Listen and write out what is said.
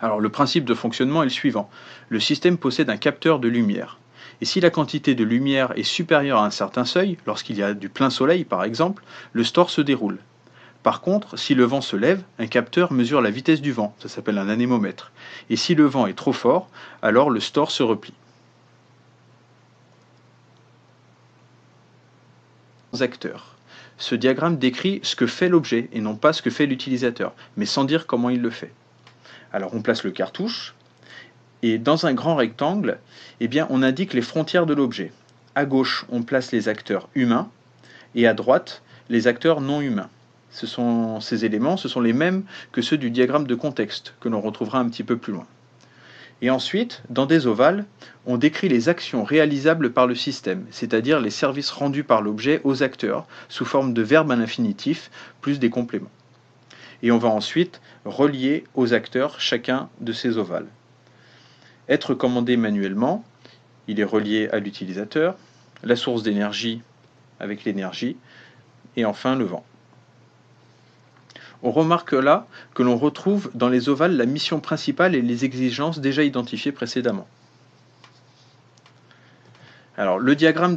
Alors le principe de fonctionnement est le suivant. Le système possède un capteur de lumière. Et si la quantité de lumière est supérieure à un certain seuil, lorsqu'il y a du plein soleil par exemple, le store se déroule. Par contre, si le vent se lève, un capteur mesure la vitesse du vent, ça s'appelle un anémomètre. Et si le vent est trop fort, alors le store se replie. Acteurs. Ce diagramme décrit ce que fait l'objet et non pas ce que fait l'utilisateur, mais sans dire comment il le fait. Alors on place le cartouche, et dans un grand rectangle, eh bien, on indique les frontières de l'objet. À gauche, on place les acteurs humains, et à droite, les acteurs non humains. Ces éléments, ce sont les mêmes que ceux du diagramme de contexte, que l'on retrouvera un petit peu plus loin. Et ensuite, dans des ovales, on décrit les actions réalisables par le système, c'est-à-dire les services rendus par l'objet aux acteurs, sous forme de verbe à l'infinitif, plus des compléments. Et on va ensuite relier aux acteurs chacun de ces ovales. Être commandé manuellement, il est relié à l'utilisateur, la source d'énergie avec l'énergie, et enfin le vent. On remarque là que l'on retrouve dans les ovales la mission principale et les exigences déjà identifiées précédemment. Alors le diagramme de